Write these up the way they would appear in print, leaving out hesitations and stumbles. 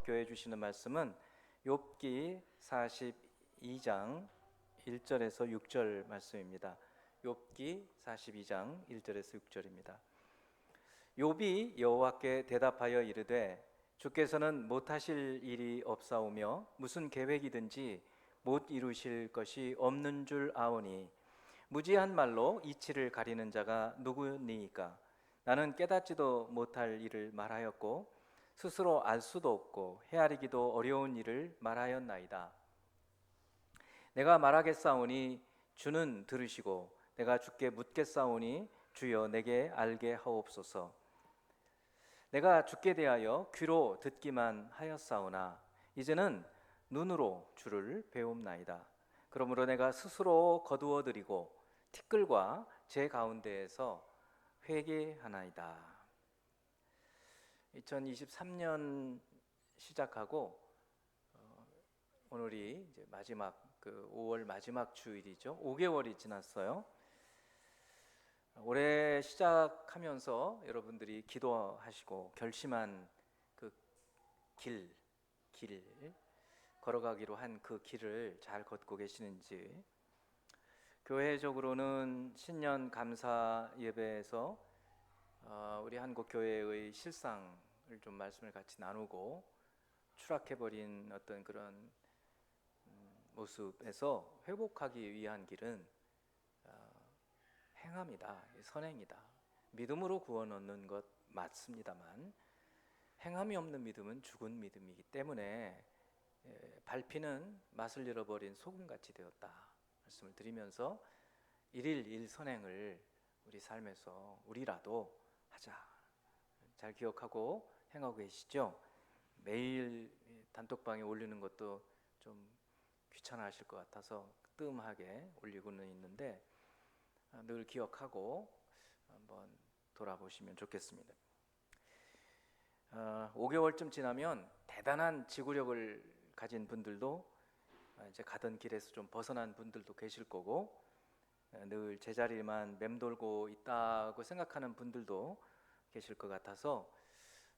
한국교회 주시는 말씀은 욥기 42장 1절에서 6절 말씀입니다. 욥기 42장 1절에서 6절입니다. 욥이 여호와께 대답하여 이르되 주께서는 못하실 일이 없사오며 무슨 계획이든지 못 이루실 것이 없는 줄 아오니 무지한 말로 이치를 가리는 자가 누구니이까? 나는 깨닫지도 못할 일을 말하였고 스스로 알 수도 없고 헤아리기도 어려운 일을 말하였나이다. 내가 말하겠사오니 주는 들으시고 내가 주께 묻겠사오니 주여 내게 알게 하옵소서. 내가 주께 대하여 귀로 듣기만 하였사오나 이제는 눈으로 주를 배움나이다. 그러므로 내가 스스로 거두어드리고 티끌과 제 가운데에서 회개하나이다. 2023년 시작하고 오늘이 이제 마지막 5월 마지막 주일이죠. 5개월이 지났어요. 올해 시작하면서 여러분들이 기도하시고 결심한 그 길 걸어가기로 한 그 길을 잘 걷고 계시는지, 교회적으로는 신년 감사 예배에서 우리 한국교회의 실상을 좀 말씀을 같이 나누고 추락해버린 어떤 그런 모습에서 회복하기 위한 길은 행함이다, 선행이다. 믿음으로 구원 얻는 것 맞습니다만 행함이 없는 믿음은 죽은 믿음이기 때문에 밟히는 맛을 잃어버린 소금같이 되었다 말씀을 드리면서 일일 일선행을 우리 삶에서 우리라도 하자, 잘 기억하고 행하고 계시죠? 매일 단톡방에 올리는 것도 좀 귀찮아하실 것 같아서 뜸하게 올리고는 있는데 늘 기억하고 한번 돌아보시면 좋겠습니다. 5개월쯤 지나면 대단한 지구력을 가진 분들도 이제 가던 길에서 좀 벗어난 분들도 계실 거고, 늘 제자리만 맴돌고 있다고 생각하는 분들도 계실 것 같아서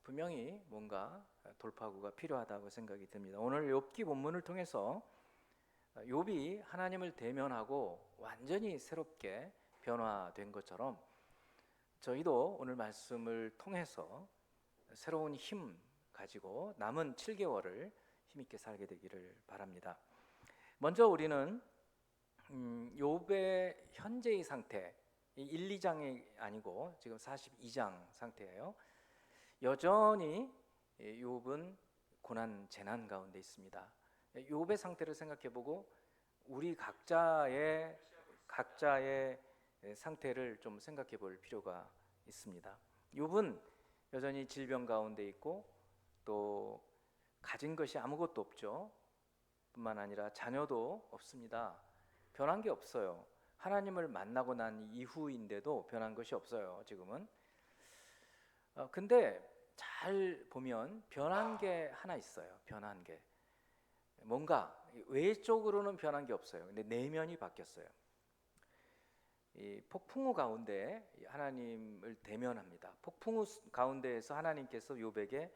분명히 뭔가 돌파구가 필요하다고 생각이 듭니다. 오늘 욥기 본문을 통해서 욥이 하나님을 대면하고 완전히 새롭게 변화된 것처럼 저희도 오늘 말씀을 통해서 새로운 힘 가지고 남은 7개월을 힘있게 살게 되기를 바랍니다. 먼저 우리는 욥의 현재의 상태, 1, 2장이 아니고 지금 42장 상태예요. 여전히 욥은 고난 재난 가운데 있습니다. 욥의 상태를 생각해보고 우리 각자의 상태를 좀 생각해 볼 필요가 있습니다. 욥은 여전히 질병 가운데 있고 또 가진 것이 아무것도 없죠. 뿐만 아니라 자녀도 없습니다. 변한 게 없어요. 하나님을 만나고 난 이후인데도 변한 것이 없어요. 지금은. 근데 잘 보면 변한 게 하나 있어요. 변한 게 뭔가 외적으로는 변한 게 없어요. 근데 내면이 바뀌었어요. 이 폭풍우 가운데 하나님을 대면합니다. 폭풍우 가운데에서 하나님께서 욥에게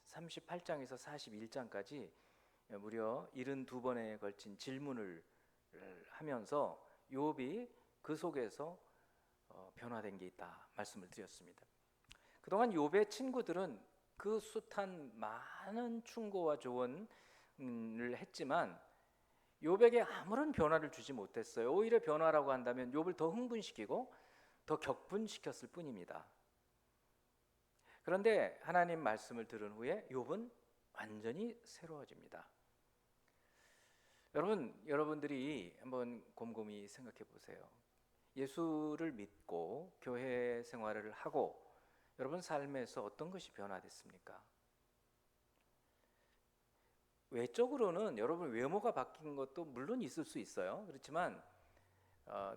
38장에서 41장까지 무려 72번에 걸친 질문을 하면서 욥이 그 속에서 변화된 게 있다 말씀을 드렸습니다. 그동안 욥의 친구들은 그 숱한 많은 충고와 조언을 했지만 욥에게 아무런 변화를 주지 못했어요. 오히려 변화라고 한다면 욥을 더 흥분시키고 더 격분시켰을 뿐입니다. 그런데 하나님 말씀을 들은 후에 욥은 완전히 새로워집니다. 여러분들이 한번 곰곰이 생각해 보세요. 예수를 믿고 교회 생활을 하고 여러분 삶에서 어떤 것이 변화됐습니까? 외적으로는 여러분 외모가 바뀐 것도 물론 있을 수 있어요. 그렇지만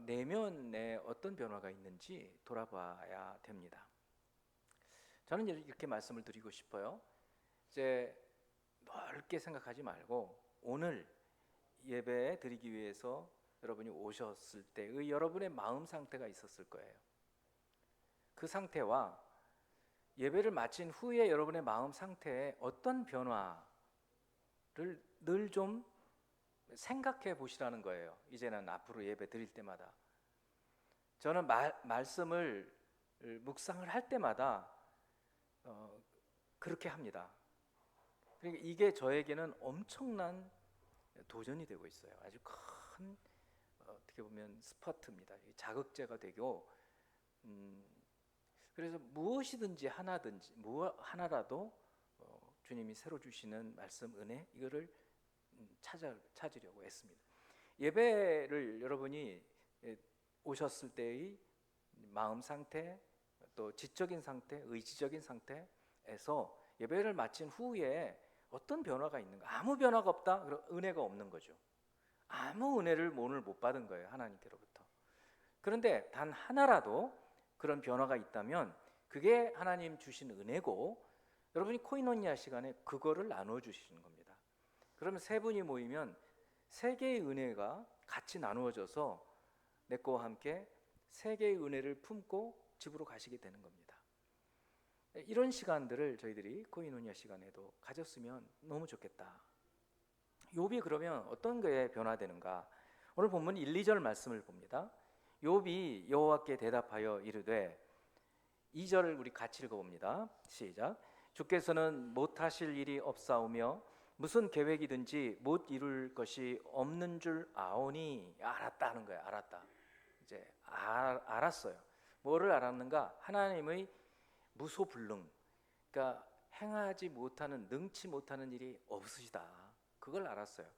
내면에 어떤 변화가 있는지 돌아봐야 됩니다. 저는 이렇게 말씀을 드리고 싶어요. 이제 넓게 생각하지 말고 오늘 예배 드리기 위해서 여러분이 오셨을 때의 여러분의 마음 상태가 있었을 거예요. 그 상태와 예배를 마친 후에 여러분의 마음 상태에 어떤 변화가 늘 좀 생각해 보시라는 거예요. 이제는 앞으로 예배 드릴 때마다 저는 말씀을 묵상을 할 때마다 그렇게 합니다. 그러니까 이게 저에게는 엄청난 도전이 되고 있어요. 아주 큰 어떻게 보면 스퍼트입니다. 자극제가 되고 그래서 무엇이든지 하나라도 주님이 새로 주시는 말씀 은혜 이거를 찾으려고 애씁니다. 예배를 여러분이 오셨을 때의 마음 상태, 또 지적인 상태, 의지적인 상태에서 예배를 마친 후에 어떤 변화가 있는가? 아무 변화가 없다? 그럼 은혜가 없는 거죠. 아무 은혜를 오늘 못 받은 거예요, 하나님께로부터. 그런데 단 하나라도 그런 변화가 있다면 그게 하나님 주신 은혜고, 여러분이 코이노니아 시간에 그거를 나눠 주시는 겁니다. 그러면 세 분이 모이면 세 개의 은혜가 같이 나누어져서 내 거와 함께 세 개의 은혜를 품고 집으로 가시게 되는 겁니다. 이런 시간들을 저희들이 코이노니아 시간에도 가졌으면 너무 좋겠다. 욥이 그러면 어떤 거에 변화되는가? 오늘 본문 1, 2절 말씀을 봅니다. 욥이 여호와께 대답하여 이르되, 2절을 우리 같이 읽어봅니다. 시작. 주께서는 못하실 일이 없사오며 무슨 계획이든지 못 이룰 것이 없는 줄 아오니. 알았다는 거예요. 알았다. 이제 알았어요. 뭐를 알았는가? 하나님의 무소불능, 그러니까 행하지 못하는, 능치 못하는 일이 없으시다. 그걸 알았어요.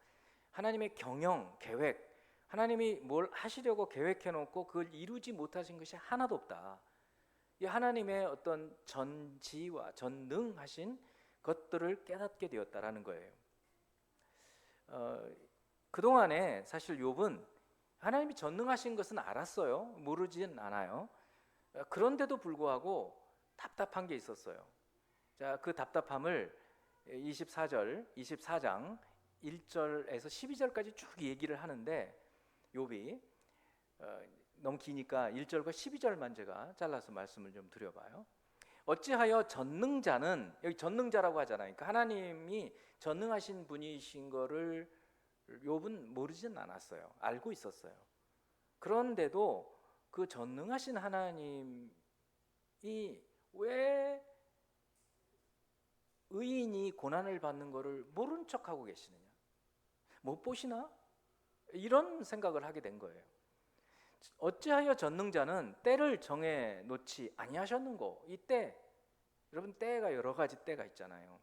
하나님의 경영, 계획, 하나님이 뭘 하시려고 계획해놓고 그걸 이루지 못하신 것이 하나도 없다. 이 하나님의 어떤 전지와 전능하신 것들을 깨닫게 되었다라는 거예요. 그동안에 사실 욥은 하나님이 전능하신 것은 알았어요. 모르진 않아요. 그런데도 불구하고 답답한 게 있었어요. 자, 그 답답함을 24장 1절에서 12절까지 쭉 얘기를 하는데, 욥이 너무 기니까 1절과 12절만 제가 잘라서 말씀을 좀 드려봐요. 어찌하여 전능자는, 여기 전능자라고 하잖아요. 그러니까 하나님이 전능하신 분이신 거를 욥은 모르진 않았어요. 알고 있었어요. 그런데도 그 전능하신 하나님이 왜 의인이 고난을 받는 것을 모른 척하고 계시느냐? 못 보시나? 이런 생각을 하게 된 거예요. 어찌하여 전능자는 때를 정해 놓지 아니하셨는고. 이때, 여러분, 때가 여러 가지 때가 있잖아요.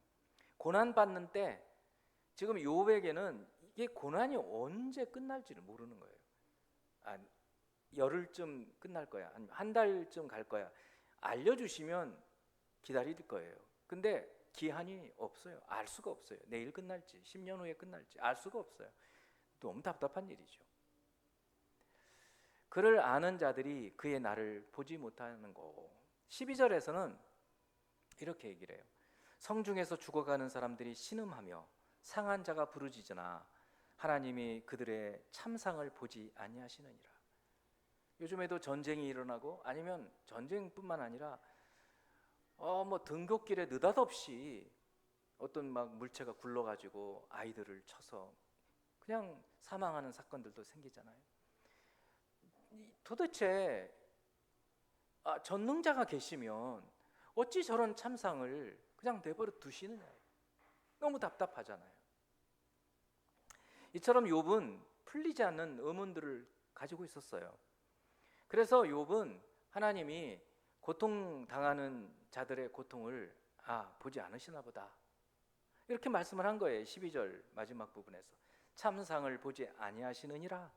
고난 받는 때, 지금 욥에게는 이게 고난이 언제 끝날지를 모르는 거예요. 열흘쯤 끝날 거야, 아니면 한 달쯤 갈 거야, 알려주시면 기다릴 거예요. 근데 기한이 없어요. 알 수가 없어요. 내일 끝날지 10년 후에 끝날지 알 수가 없어요. 너무 답답한 일이죠. 그를 아는 자들이 그의 날을 보지 못하는 거. 12절에서는 이렇게 얘기를 해요. 성중에서 죽어가는 사람들이 신음하며 상한 자가 부르짖으나 하나님이 그들의 참상을 보지 아니하시느니라. 요즘에도 전쟁이 일어나고, 아니면 전쟁뿐만 아니라 뭐 등굣길에 느닷없이 어떤 막 물체가 굴러가지고 아이들을 쳐서 그냥 사망하는 사건들도 생기잖아요. 도대체 전능자가 계시면 어찌 저런 참상을 그냥 내버려 두시느냐. 너무 답답하잖아요. 이처럼 욥은 풀리지 않는 의문들을 가지고 있었어요. 그래서 욥은 하나님이 고통당하는 자들의 고통을 보지 않으시나 보다, 이렇게 말씀을 한 거예요. 12절 마지막 부분에서 참상을 보지 아니하시느니라.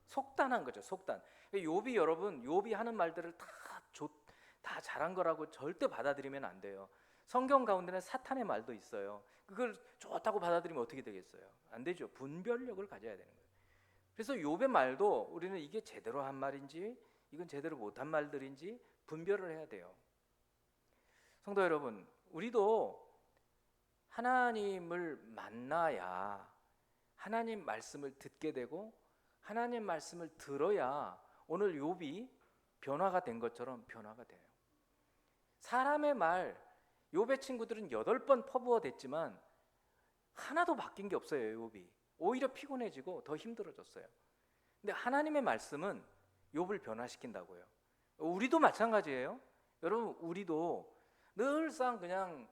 속단한 거죠. 속단. 욥이, 여러분, 욥이 하는 말들을 다 잘한 거라고 절대 받아들이면 안 돼요. 성경 가운데는 사탄의 말도 있어요. 그걸 좋다고 받아들이면 어떻게 되겠어요? 안 되죠. 분별력을 가져야 되는 거예요. 그래서 욥의 말도 우리는 이게 제대로 한 말인지 이건 제대로 못한 말들인지 분별을 해야 돼요. 성도 여러분, 우리도 하나님을 만나야 하나님 말씀을 듣게 되고, 하나님 말씀을 들어야 오늘 욥이 변화가 된 것처럼 변화가 돼요. 사람의 말, 욥의 친구들은 8번 퍼부어 댔지만 하나도 바뀐 게 없어요. 욥이 오히려 피곤해지고 더 힘들어졌어요. 근데 하나님의 말씀은 욥을 변화시킨다고요. 우리도 마찬가지예요. 여러분, 우리도 늘상 그냥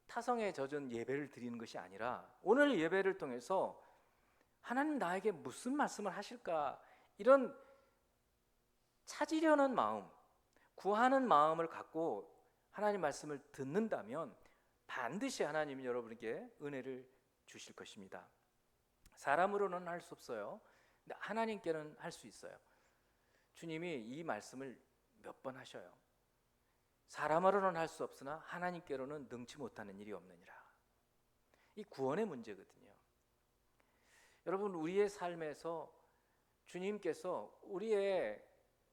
타성에 젖은 예배를 드리는 것이 아니라 오늘 예배를 통해서 하나님 나에게 무슨 말씀을 하실까, 이런 찾으려는 마음, 구하는 마음을 갖고 하나님 말씀을 듣는다면 반드시 하나님이 여러분에게 은혜를 주실 것입니다. 사람으로는 할 수 없어요. 근데 하나님께는 할 수 있어요. 주님이 이 말씀을 몇 번 하셔요. 사람으로는 할 수 없으나 하나님께로는 능치 못하는 일이 없느니라. 이 구원의 문제거든요. 여러분, 우리의 삶에서 주님께서 우리의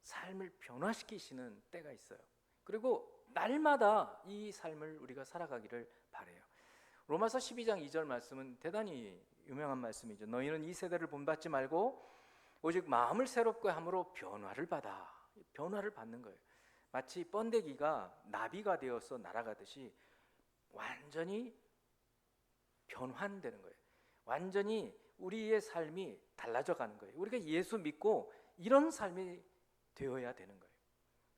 삶을 변화시키시는 때가 있어요. 그리고 날마다 이 삶을 우리가 살아가기를 바라요. 로마서 12장 2절 말씀은 대단히 유명한 말씀이죠. 너희는 이 세대를 본받지 말고 오직 마음을 새롭게 함으로 변화를 받아. 변화를 받는 거예요. 마치 번데기가 나비가 되어서 날아가듯이 완전히 변환되는 거예요. 완전히 우리의 삶이 달라져 가는 거예요. 우리가 예수 믿고 이런 삶이 되어야 되는 거예요.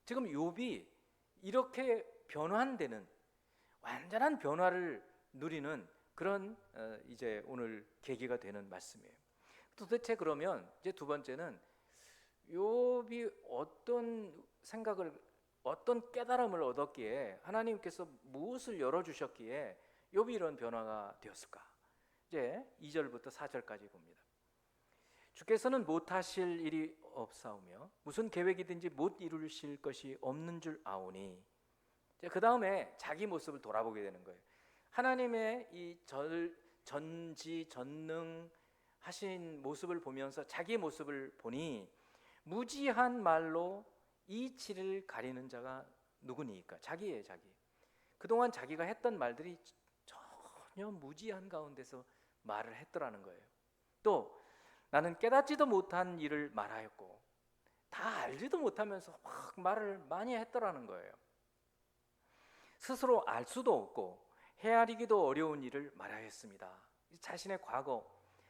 지금 욥이 이렇게 변환되는, 완전한 변화를 누리는 그런 이제 오늘 계기가 되는 말씀이에요. 도대체 그러면 이제 두 번째는 욥이 어떤 생각을, 어떤 깨달음을 얻었기에, 하나님께서 무엇을 열어주셨기에 욥이 이런 변화가 되었을까? 이제 2절부터 4절까지 봅니다. 주께서는 못하실 일이 없사오며 무슨 계획이든지 못 이루실 것이 없는 줄 아오니. 그 다음에 자기 모습을 돌아보게 되는 거예요. 하나님의 이 전지전능하신 모습을 보면서 자기 모습을 보니 무지한 말로 이치를 가리는 자가 누구니까? 자기예요, 자기. 그동안 자기가 했던 말들이 전혀 무지한 가운데서 말을 했더라는 거예요. 또 나는 깨닫지도 못한 일을 말하였고 다 알지도 못하면서 막 말을 많이 했더라는 거예요. 스스로 알 수도 없고 헤아리기도 어려운 일을 말하였습니다. 자신의 과거,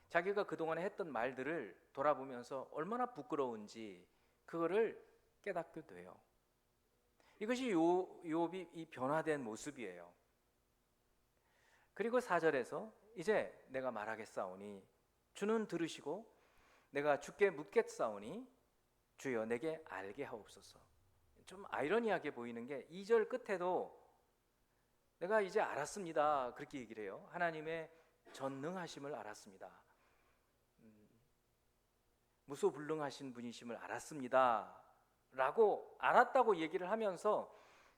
자기가 그동안에 했던 말들을 돌아보면서 얼마나 부끄러운지 그거를 깨닫게 돼요. 이것이 욥이 이 변화된 모습이에요. 그리고 4절에서 이제 내가 말하겠사오니 주는 들으시고 내가 주께 묻겠사오니 주여 내게 알게 하옵소서. 좀 아이러니하게 보이는 게 2절 끝에도 내가 이제 알았습니다, 그렇게 얘기를 해요. 하나님의 전능하심을 알았습니다. 무소불능하신 분이심을 알았습니다 라고 알았다고 얘기를 하면서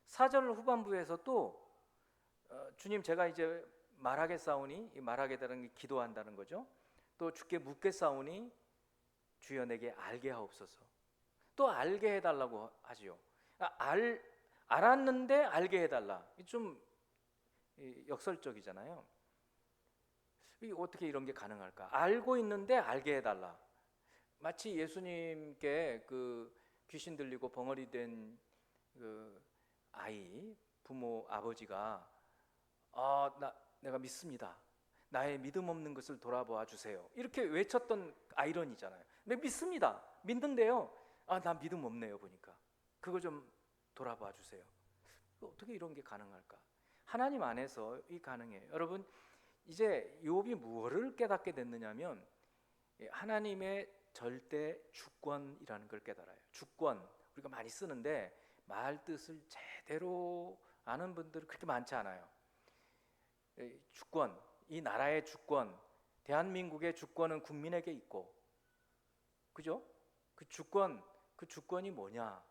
4절 후반부에서 또 주님 제가 이제 말하겠사오니, 이 말하겠다는 게 기도한다는 거죠. 또 주께 묻겠사오니 주여 내게 알게 하옵소서. 또 알게 해달라고 하지요. 알았는데 알게 해달라. 좀 역설적이잖아요. 어떻게 이런 게 가능할까? 알고 있는데 알게 해달라. 마치 예수님께 그 귀신 들리고 벙어리 된 그 아이, 부모, 아버지가 내가 믿습니다. 나의 믿음 없는 것을 돌아보아 주세요. 이렇게 외쳤던 아이러니잖아요. 네, 믿습니다. 믿는데요. 나 믿음 없네요, 보니까. 그거 좀 돌아봐 주세요. 어떻게 이런 게 가능할까? 하나님 안에서 이 가능해요. 여러분, 이제 욥이 무엇을 깨닫게 됐느냐면 하나님의 절대 주권이라는 걸 깨달아요. 주권, 우리가 많이 쓰는데 말 뜻을 제대로 아는 분들은 그렇게 많지 않아요. 주권, 이 나라의 주권, 대한민국의 주권은 국민에게 있고, 그죠? 그 주권이 뭐냐?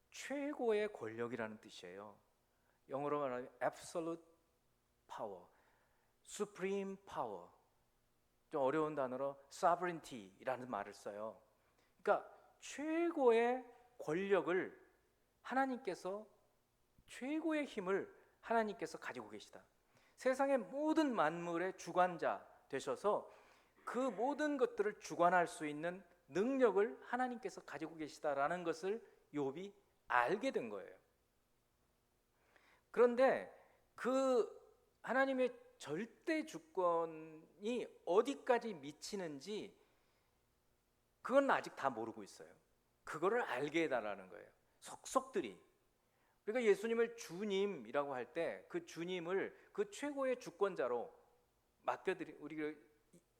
최고의 권력이라는 뜻이에요. 영어로 말하면 absolute power, supreme power. 좀 어려운 단어로 sovereignty라는 말을 써요. 그러니까 최고의 권력을 하나님께서, 최고의 힘을 하나님께서 가지고 계시다. 세상의 모든 만물의 주관자 되셔서 그 모든 것들을 주관할 수 있는 능력을 하나님께서 가지고 계시다라는 것을 욥이 알게 된 거예요. 그런데 그 하나님의 절대 주권이 어디까지 미치는지 그건 아직 다 모르고 있어요. 그거를 알게 해달라는 거예요. 속속들이. 그러니까 예수님을 주님이라고 할 때 그 주님을 그 최고의 주권자로 우리가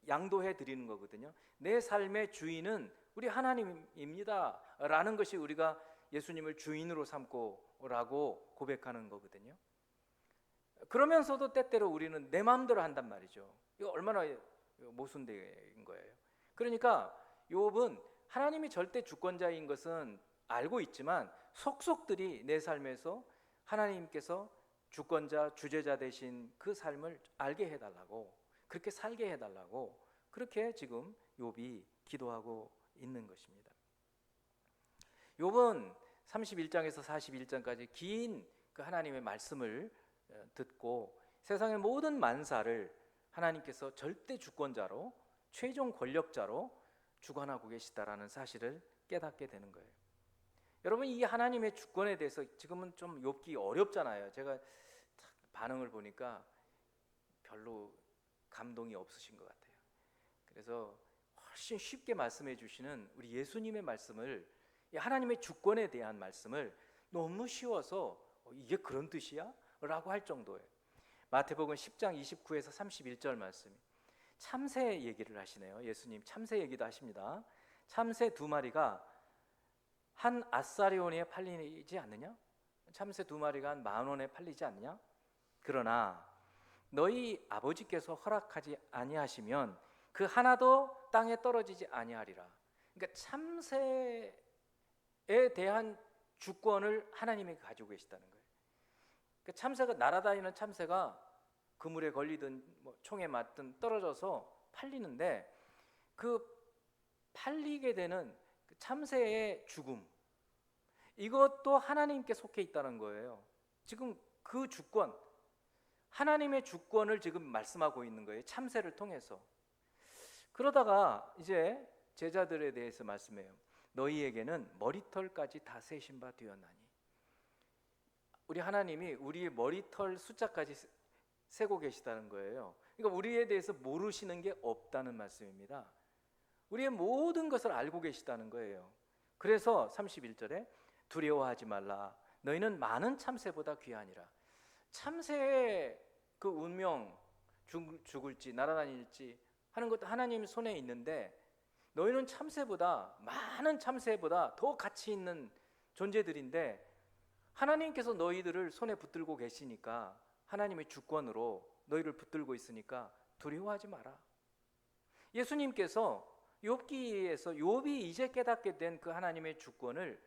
양도해 드리는 거거든요. 내 삶의 주인은 우리 하나님입니다 라는 것이 우리가 예수님을 주인으로 삼고라고 고백하는 거거든요. 그러면서도 때때로 우리는 내 마음대로 한단 말이죠. 이거 얼마나 모순된 거예요. 그러니까 욥은 하나님이 절대 주권자인 것은 알고 있지만 속속들이 내 삶에서 하나님께서 주권자, 주제자 되신 그 삶을 알게 해달라고, 그렇게 살게 해달라고, 그렇게 지금 욥이 기도하고 있는 것입니다. 욥은 31장에서 41장까지 긴 그 하나님의 말씀을 듣고 세상의 모든 만사를 하나님께서 절대 주권자로, 최종 권력자로 주관하고 계시다라는 사실을 깨닫게 되는 거예요. 여러분, 이 하나님의 주권에 대해서 지금은 좀 욥기 어렵잖아요. 제가 반응을 보니까 별로 감동이 없으신 것 같아요. 그래서 훨씬 쉽게 말씀해 주시는 우리 예수님의 말씀을, 이 하나님의 주권에 대한 말씀을 너무 쉬워서 이게 그런 뜻이야? 라고 할 정도예요. 마태복음 10장 29에서 31절 말씀, 참새 얘기를 하시네요. 예수님 참새 얘기도 하십니다. 참새 2마리가 한 아사리온에 팔리지 않느냐? 참새 2마리가 한 10,000원에 팔리지 않느냐? 그러나 너희 아버지께서 허락하지 아니하시면 그 하나도 땅에 떨어지지 아니하리라. 그러니까 참새에 대한 주권을 하나님이 가지고 계시다는 거예요. 그러니까 참새가, 날아다니는 참새가 그물에 걸리든 총에 맞든 떨어져서 팔리는데, 그 팔리게 되는 그 참새의 죽음, 이것도 하나님께 속해 있다는 거예요. 지금 그 주권, 하나님의 주권을 지금 말씀하고 있는 거예요. 참새를 통해서. 그러다가 이제 제자들에 대해서 말씀해요. 너희에게는 머리털까지 다 세신 바 되었나니. 우리 하나님이 우리의 머리털 숫자까지 세고 계시다는 거예요. 그러니까 우리에 대해서 모르시는 게 없다는 말씀입니다. 우리의 모든 것을 알고 계시다는 거예요. 그래서 31절에 두려워하지 말라. 너희는 많은 참새보다 귀하니라. 참새의 그 운명, 죽을지 날아다닐지 하는 것도 하나님 손에 있는데, 너희는 참새보다, 많은 참새보다 더 가치 있는 존재들인데 하나님께서 너희들을 손에 붙들고 계시니까, 하나님의 주권으로 너희를 붙들고 있으니까 두려워하지 마라. 예수님께서 욥기에서 욥이 이제 깨닫게 된 그 하나님의 주권을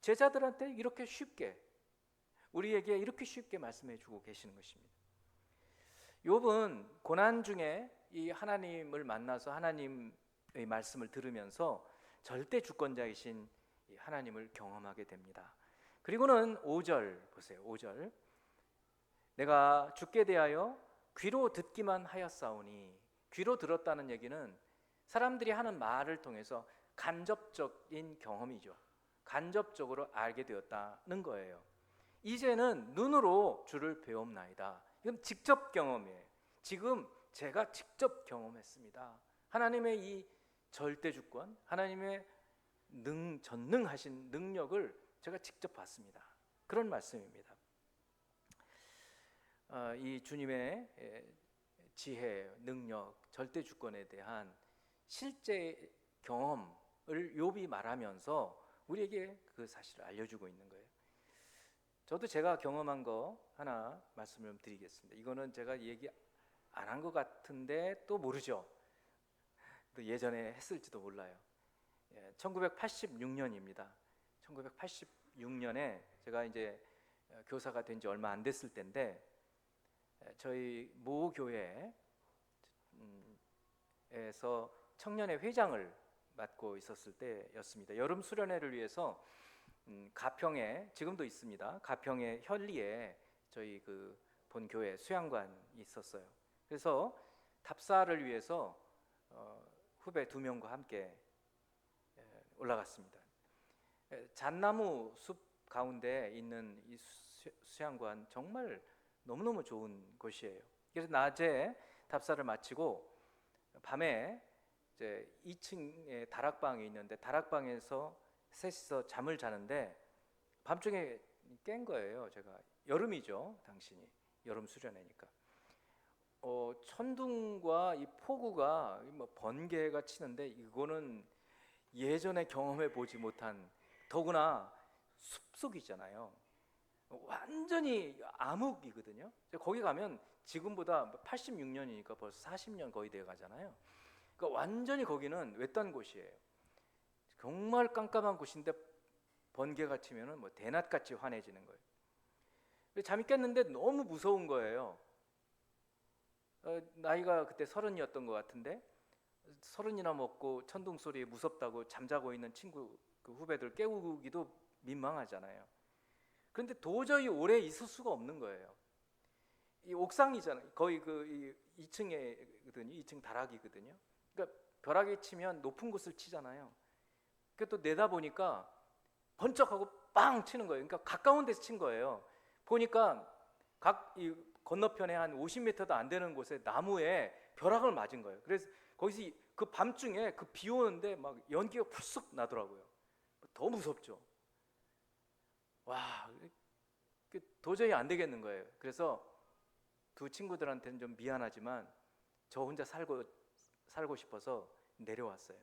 제자들한테 이렇게 쉽게, 우리에게 이렇게 쉽게 말씀해 주고 계시는 것입니다. 욥은 고난 중에 이 하나님을 만나서 하나님의 말씀을 들으면서 절대 주권자이신 이 하나님을 경험하게 됩니다. 그리고는 5절 보세요. 5절, 내가 주께 대하여 귀로 듣기만 하였사오니. 귀로 들었다는 얘기는 사람들이 하는 말을 통해서 간접적인 경험이죠. 간접적으로 알게 되었다는 거예요. 이제는 눈으로 주를 배움나이다. 이건 직접 경험이에요. 지금 제가 직접 경험했습니다. 하나님의 이 절대 주권, 하나님의 전능하신 능력을 제가 직접 봤습니다. 그런 말씀입니다. 이 주님의 지혜, 능력, 절대 주권에 대한 실제 경험을 욥이 말하면서 우리에게 그 사실을 알려주고 있는 거예요. 저도 제가 경험한 거 하나 말씀을 드리겠습니다. 이거는 제가 얘기 안 한 것 같은데 또 모르죠. 또 예전에 했을지도 몰라요. 1986년입니다. 1986년에 제가 이제 교사가 된 지 얼마 안 됐을 때인데, 저희 모 교회에서 청년회 회장을 맡고 있었을 때였습니다. 여름 수련회를 위해서 가평에, 지금도 있습니다, 가평의 현리에 저희 그 본교회 수양관이 있었어요. 그래서 답사를 위해서 후배 2명과 함께 올라갔습니다. 잣나무 숲 가운데 있는 이 수양관, 정말 너무너무 좋은 곳이에요. 그래서 낮에 답사를 마치고 밤에 이제 2층에 다락방이 있는데 다락방에서 셋이서 잠을 자는데 밤중에 깬 거예요. 제가 여름이죠, 당신이 여름 수련회니까. 천둥과 이 폭우가 뭐 번개가 치는데 이거는 예전에 경험해 보지 못한, 더구나 숲속이잖아요. 완전히 암흑이거든요. 거기 가면 지금보다 86년이니까 벌써 40년 거의 돼 가잖아요. 그러니까 완전히 거기는 외딴 곳이에요. 정말 깜깜한 곳인데 번개가 치면은 뭐 대낮같이 환해지는 거예요. 잠이 깼는데 너무 무서운 거예요. 나이가 그때 30이었던 것 같은데 30이나 먹고 천둥 소리에 무섭다고 잠자고 있는 친구, 그 후배들 깨우기도 민망하잖아요. 그런데 도저히 오래 있을 수가 없는 거예요. 이 옥상이잖아요. 거의 그 2층에거든요. 2층 다락이거든요. 그러니까 벼락이 치면 높은 곳을 치잖아요. 또 내다 보니까 번쩍하고 빵 치는 거예요. 그러니까 가까운 데서 친 거예요. 보니까 이 건너편에 한 50m도 안 되는 곳에 나무에 벼락을 맞은 거예요. 그래서 거기서 그 밤중에 그 비 오는데 막 연기가 풀썩 나더라고요. 더 무섭죠. 와, 도저히 안 되겠는 거예요. 그래서 두 친구들한테는 좀 미안하지만 저 혼자 살고 싶어서 내려왔어요.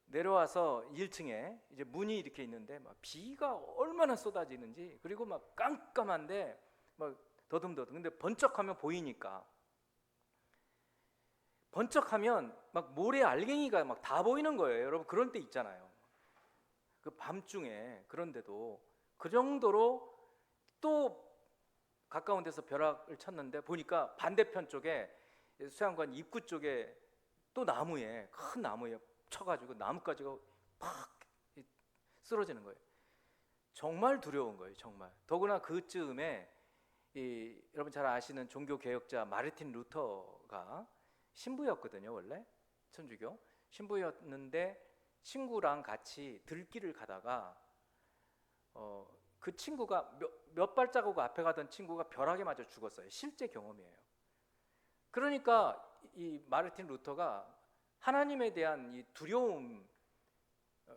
내려와서 1층에 이제 문이 이렇게 있는데 막 비가 얼마나 쏟아지는지, 그리고 막 깜깜한데 막 더듬더듬. 근데 번쩍하면 보이니까, 번쩍하면 막 모래 알갱이가 막 다 보이는 거예요. 여러분 그런 때 있잖아요. 그 밤중에. 그런데도 그 정도로 또 가까운 데서 벼락을 쳤는데 보니까 반대편 쪽에 수양관 입구 쪽에 또 나무에, 큰 나무에 쳐가지고 나뭇가지가 팍 쓰러지는 거예요. 정말 두려운 거예요. 정말. 더구나 그쯤에 여러분 잘 아시는 종교 개혁자 마르틴 루터가 신부였거든요. 원래 천주교 신부였는데 친구랑 같이 들길을 가다가 그 친구가 몇 발자국 앞에 가던 친구가 벼락에 맞아 죽었어요. 실제 경험이에요. 그러니까 이 마르틴 루터가 하나님에 대한 이 두려움,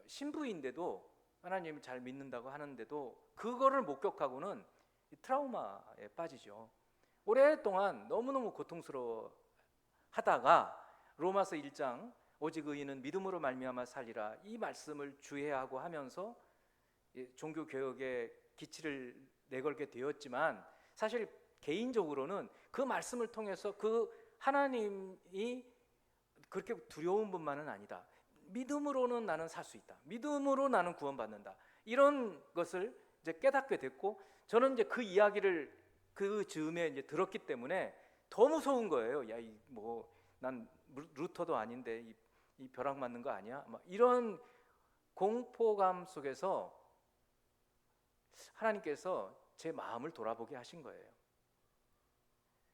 신부인데도 하나님을 잘 믿는다고 하는데도 그거를 목격하고는 트라우마에 빠지죠. 오랫동안 너무너무 고통스러워 하다가 로마서 1장 오직 의인은 믿음으로 말미암아 살리라, 이 말씀을 주의하고 하면서 종교 개혁의 기치를 내걸게 되었지만, 사실 개인적으로는 그 말씀을 통해서 그 하나님이 그렇게 두려운 분만은 아니다. 믿음으로는 나는 살 수 있다. 믿음으로 나는 구원받는다. 이런 것을 이제 깨닫게 됐고, 저는 이제 그 이야기를 그 즈음에 이제 들었기 때문에 더 무서운 거예요. 야, 난 루터도 아닌데 이 벼락 맞는 거 아니야? 막 이런 공포감 속에서 하나님께서 제 마음을 돌아보게 하신 거예요.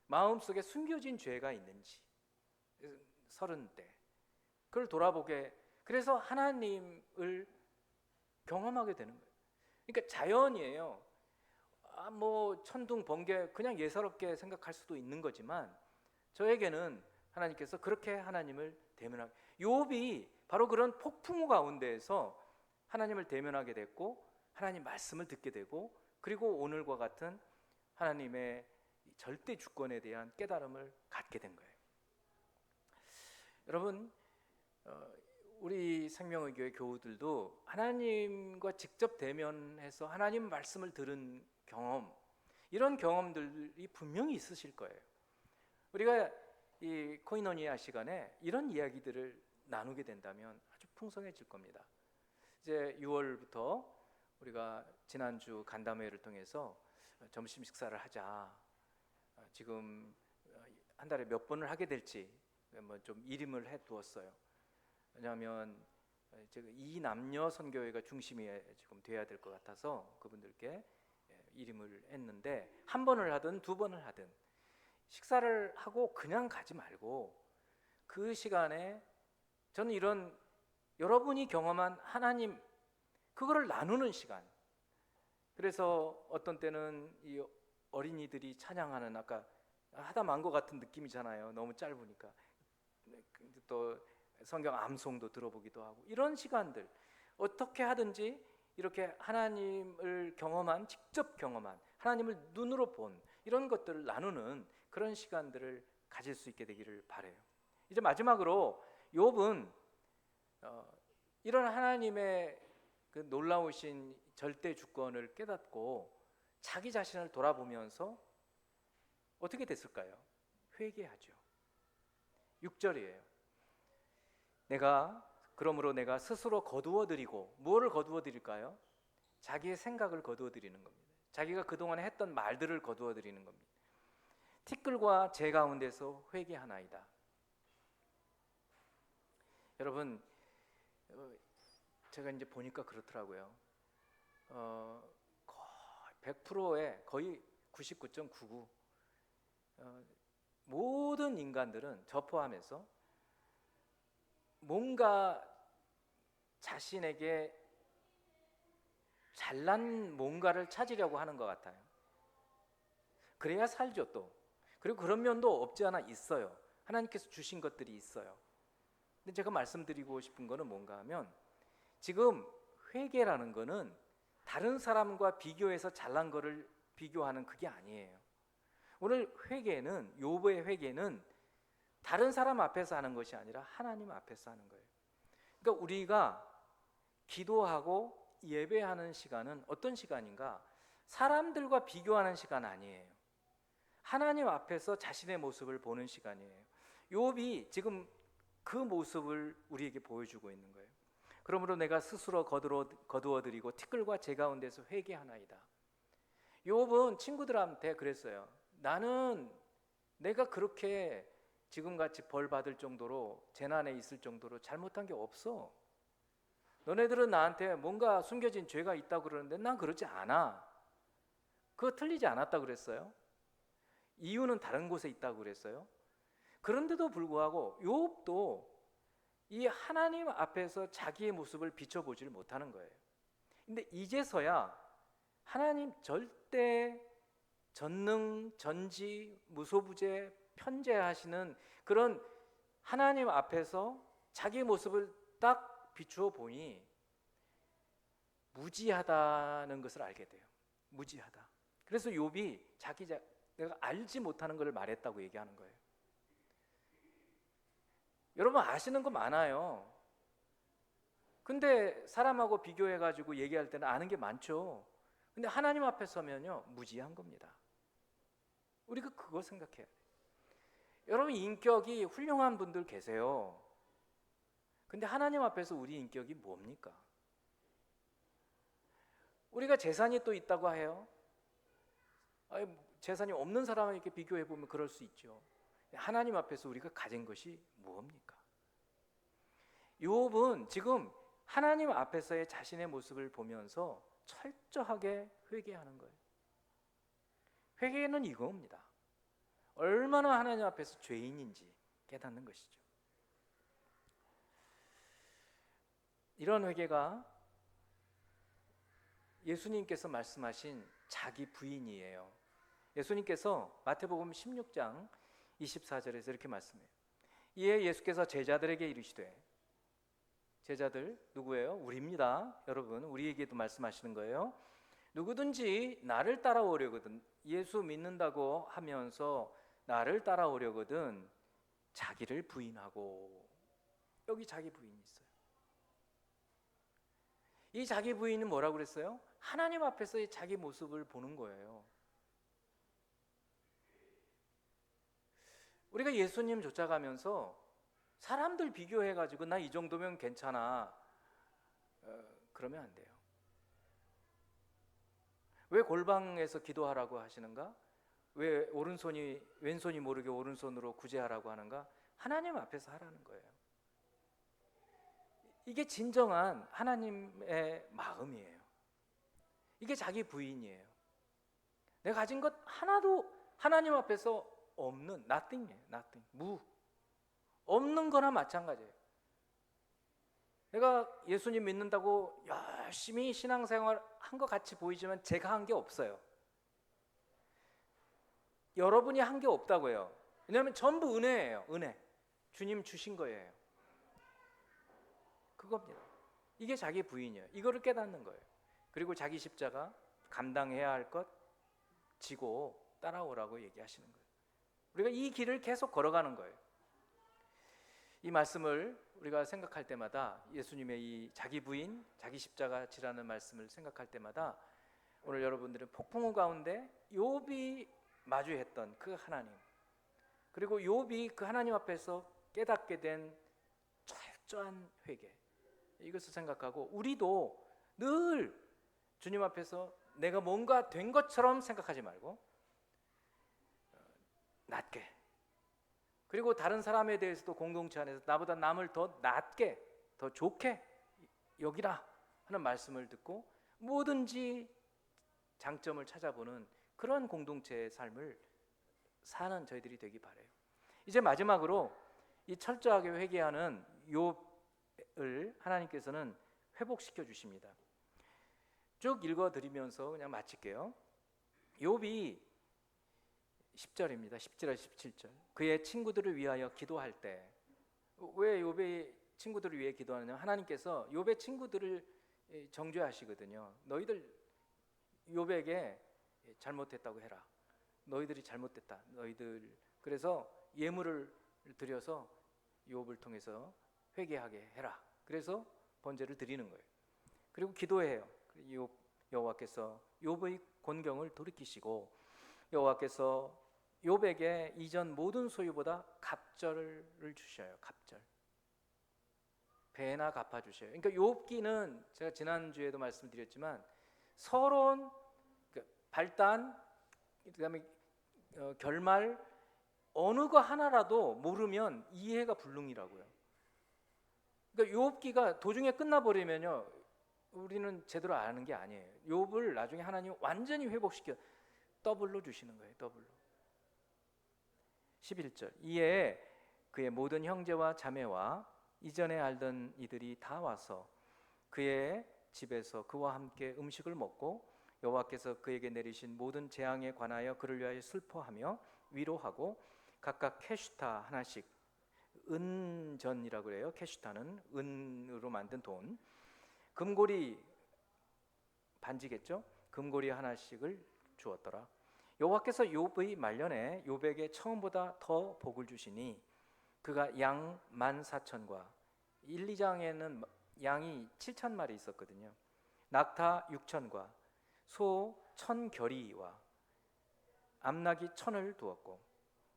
마음속에 숨겨진 죄가 있는지, 30대 그걸 돌아보게, 그래서 하나님을 경험하게 되는 거예요. 그러니까 자연이에요. 뭐 천둥 번개 그냥 예사롭게 생각할 수도 있는 거지만, 저에게는 하나님께서 그렇게 하나님을 대면하게, 욥이 바로 그런 폭풍우 가운데에서 하나님을 대면하게 됐고 하나님 말씀을 듣게 되고, 그리고 오늘과 같은 하나님의 절대 주권에 대한 깨달음을 갖게 된 거예요. 여러분, 우리 생명의교회 교우들도 하나님과 직접 대면해서 하나님 말씀을 들은 경험, 이런 경험들이 분명히 있으실 거예요. 우리가 이 코이노니아 시간에 이런 이야기들을 나누게 된다면 아주 풍성해질 겁니다. 이제 6월부터 우리가 지난주 간담회를 통해서 점심 식사를 하자. 지금 한 달에 몇 번을 하게 될지 좀 이름을 해 두었어요. 왜냐하면 이 남녀 선교회가 중심이 지금 돼야 될 것 같아서 그분들께 이름을 했는데, 한 번을 하든 두 번을 하든 식사를 하고 그냥 가지 말고 그 시간에 저는 이런 여러분이 경험한 하나님, 그거를 나누는 시간. 그래서 어떤 때는 이 어린이들이 찬양하는, 아까 하다 만 것 같은 느낌이잖아요. 너무 짧으니까. 또 성경 암송도 들어보기도 하고, 이런 시간들 어떻게 하든지 이렇게 하나님을 경험한, 직접 경험한, 하나님을 눈으로 본 이런 것들을 나누는 그런 시간들을 가질 수 있게 되기를 바라요. 이제 마지막으로 욥은 이런 하나님의 그 놀라우신 절대 주권을 깨닫고 자기 자신을 돌아보면서 어떻게 됐을까요? 회개하죠. 6절이에요. 그러므로 내가 스스로 거두어 드리고, 무엇을 거두어 드릴까요? 자기의 생각을 거두어 드리는 겁니다. 자기가 그동안에 했던 말들을 거두어 드리는 겁니다. 티끌과 재 가운데서 회개하나이다. 여러분, 제가 이제 보니까 그렇더라고요. 거의 100%의 거의 99.99 모든 인간들은, 저 포함해서 뭔가 자신에게 잘난 뭔가를 찾으려고 하는 것 같아요. 그래야 살죠 또. 그리고 그런 면도 없지 않아 있어요. 하나님께서 주신 것들이 있어요. 근데 제가 말씀드리고 싶은 거는 뭔가 하면, 지금 회개라는 거는 다른 사람과 비교해서 잘난 거를 비교하는 그게 아니에요. 오늘 회개는, 욥의 회개는 다른 사람 앞에서 하는 것이 아니라 하나님 앞에서 하는 거예요. 그러니까 우리가 기도하고 예배하는 시간은 어떤 시간인가? 사람들과 비교하는 시간 아니에요. 하나님 앞에서 자신의 모습을 보는 시간이에요. 욥이 지금 그 모습을 우리에게 보여주고 있는 거예요. 그러므로 내가 스스로 거두어 드리고 티끌과 재 가운데서 회개하나이다. 욥은 친구들한테 그랬어요. 나는 내가 그렇게 지금같이 벌 받을 정도로, 재난에 있을 정도로 잘못한 게 없어. 너네들은 나한테 뭔가 숨겨진 죄가 있다고 그러는데 난 그렇지 않아. 그거 틀리지 않았다 그랬어요. 이유는 다른 곳에 있다고 그랬어요. 그런데도 불구하고 욥도 이 하나님 앞에서 자기의 모습을 비춰보지를 못하는 거예요. 근데 이제서야 하나님 절대 전능, 전지, 무소부재, 편재하시는 그런 하나님 앞에서 자기의 모습을 딱 비추어 보니 무지하다는 것을 알게 돼요. 무지하다. 그래서 욥이 내가 알지 못하는 것을 말했다고 얘기하는 거예요. 여러분 아시는 거 많아요. 근데 사람하고 비교해가지고 얘기할 때는 아는 게 많죠. 근데 하나님 앞에 서면요, 무지한 겁니다. 우리가 그거 생각해야 돼요. 여러분 인격이 훌륭한 분들 계세요. 근데 하나님 앞에서 우리 인격이 뭡니까? 우리가 재산이 또 있다고 해요. 재산이 없는 사람을 이렇게 비교해 보면 그럴 수 있죠. 하나님 앞에서 우리가 가진 것이 뭡니까? 욥은 지금 하나님 앞에서의 자신의 모습을 보면서 철저하게 회개하는 거예요. 회개는 이겁니다. 얼마나 하나님 앞에서 죄인인지 깨닫는 것이죠. 이런 회개가 예수님께서 말씀하신 자기 부인이에요. 예수님께서 마태복음 16장 24절에서 이렇게 말씀해요. 이에 예수께서 제자들에게 이르시되, 제자들 누구예요? 우리입니다. 여러분, 우리에게도 말씀하시는 거예요. 누구든지 나를 따라오려거든, 예수 믿는다고 하면서 나를 따라오려거든 자기를 부인하고, 여기 자기 부인이 있어요. 이 자기 부인은 뭐라고 그랬어요? 하나님 앞에서의 자기 모습을 보는 거예요. 우리가 예수님 쫓아가면서 사람들 비교해가지고 나 이 정도면 괜찮아, 그러면 안 돼요. 왜 골방에서 기도하라고 하시는가? 왜 왼손이 모르게 오른손으로 구제하라고 하는가? 하나님 앞에서 하라는 거예요. 이게 진정한 하나님의 마음이에요. 이게 자기 부인이에요. 내가 가진 것 하나도 하나님 앞에서 없는, nothing이에요. nothing, 없는 거나 마찬가지예요. 내가 예수님 믿는다고 열심히 신앙생활 한 것 같이 보이지만 제가 한 게 없어요. 여러분이 한 게 없다고요. 왜냐하면 전부 은혜예요. 은혜. 주님 주신 거예요. 그겁니다. 이게 자기 부인이에요. 이거를 깨닫는 거예요. 그리고 자기 십자가 감당해야 할 것 지고 따라오라고 얘기하시는 거예요. 우리가 이 길을 계속 걸어가는 거예요. 이 말씀을 우리가 생각할 때마다, 예수님의 이 자기 부인, 자기 십자가 지라는 말씀을 생각할 때마다 오늘 여러분들은 폭풍우 가운데 욥이 마주했던 그 하나님, 그리고 욥이 그 하나님 앞에서 깨닫게 된 철저한 회개, 이것을 생각하고 우리도 늘 주님 앞에서 내가 뭔가 된 것처럼 생각하지 말고 낮게, 그리고 다른 사람에 대해서도 공동체 안에서 나보다 남을 더 낮게, 더 좋게 여기라 하는 말씀을 듣고 뭐든지 장점을 찾아보는 그런 공동체의 삶을 사는 저희들이 되기 바라요. 이제 마지막으로 이 철저하게 회개하는 욥을 하나님께서는 회복시켜 주십니다. 쭉 읽어드리면서 그냥 마칠게요. 욥이 10절입니다. 10절에서 17절. 그의 친구들을 위하여 기도할 때, 왜 욥의 친구들을 위해 기도하느냐, 하나님께서 욥의 친구들을 정죄하시거든요. 너희들 욥에게 잘못했다고 해라. 너희들이 잘못됐다. 너희들, 그래서 예물을 드려서 욥을 통해서 회개하게 해라. 그래서 번제를 드리는 거예요. 그리고 기도해요. 여호와께서 욥의 곤경을 돌이키시고 여호와께서 욥에게 이전 모든 소유보다 갑절을 주셔요. 갑절. 배나 갚아주셔요. 그러니까 욥기는 제가 지난주에도 말씀드렸지만 서론, 발단, 그다음에 결말 어느 거 하나라도 모르면 이해가 불능이라고요. 그러니까 욥기가 도중에 끝나버리면요, 우리는 제대로 아는 게 아니에요. 욥을 나중에 하나님 완전히 회복시켜 더블로 주시는 거예요. 더블로. 11절. 이에 그의 모든 형제와 자매와 이전에 알던 이들이 다 와서 그의 집에서 그와 함께 음식을 먹고 여호와께서 그에게 내리신 모든 재앙에 관하여 그를 위하여 슬퍼하며 위로하고 각각 캐슈타 하나씩, 은전이라고 그래요. 캐슈타는 은으로 만든 돈, 금고리 반지겠죠. 금고리 하나씩을 주었더라. 여호와께서 욥의 말년에 욥에게 처음보다 더 복을 주시니 그가 양 14,000과 1, 2장에는 양이 7,000마리 있었거든요. 낙타 6,000과 소 1,000결이와 암나귀 1,000을 두었고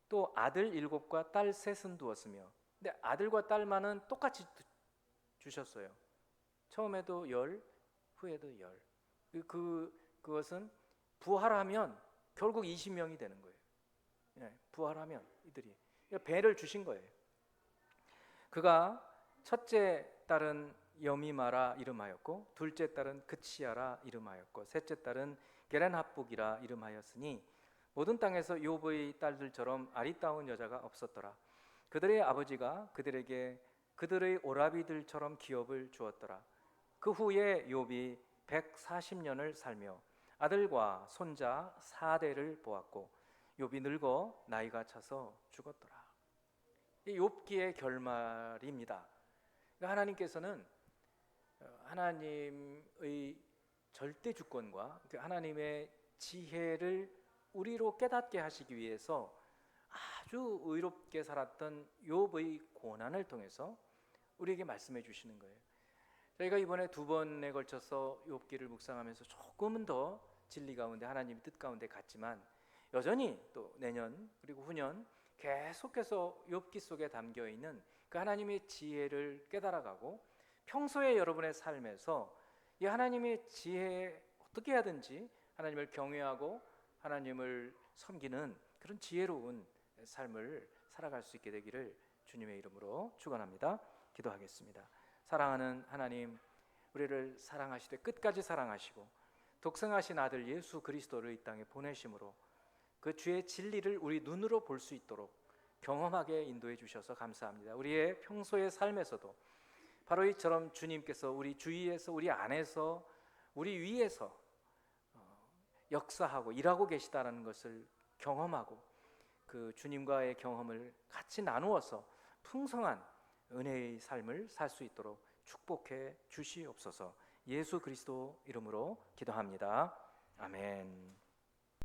또 아들 7과 딸 3은 두었으며, 근데 아들과 딸만은 똑같이 주셨어요. 처음에도 10, 후에도 10. 그것은 부활하면 결국 20명이 되는 거예요. 부활하면 이들이 배를 주신 거예요. 그가 첫째 딸은 여미마라 이름하였고 둘째 딸은 그치야라 이름하였고 셋째 딸은 게렌합북이라 이름하였으니 모든 땅에서 욥의 딸들처럼 아리따운 여자가 없었더라. 그들의 아버지가 그들에게 그들의 오라비들처럼 기업을 주었더라. 그 후에 욥이 140년을 살며 아들과 손자 4대를 보았고 욥이 늙어 나이가 차서 죽었더라. 이 욥기의 결말입니다. 하나님께서는 하나님의 절대 주권과 하나님의 지혜를 우리로 깨닫게 하시기 위해서 아주 의롭게 살았던 욥의 고난을 통해서 우리에게 말씀해 주시는 거예요. 저희가 이번에 2번에 걸쳐서 욥기를 묵상하면서 조금은 더 진리 가운데, 하나님의 뜻 가운데 갔지만 여전히 또 내년 그리고 후년 계속해서 욥기 속에 담겨 있는 그 하나님의 지혜를 깨달아가고 평소에 여러분의 삶에서 이 하나님의 지혜에 어떻게 하든지 하나님을 경외하고 하나님을 섬기는 그런 지혜로운 삶을 살아갈 수 있게 되기를 주님의 이름으로 축원합니다. 기도하겠습니다. 사랑하는 하나님, 우리를 사랑하시되 끝까지 사랑하시고 독생하신 아들 예수 그리스도를 이 땅에 보내심으로 그 주의 진리를 우리 눈으로 볼 수 있도록 경험하게 인도해 주셔서 감사합니다. 우리의 평소의 삶에서도 바로 이처럼 주님께서 우리 주위에서, 우리 안에서, 우리 위에서 역사하고 일하고 계시다는 것을 경험하고 그 주님과의 경험을 같이 나누어서 풍성한 은혜의 삶을 살 수 있도록 축복해 주시옵소서. 예수 그리스도 이름으로 기도합니다. 아멘.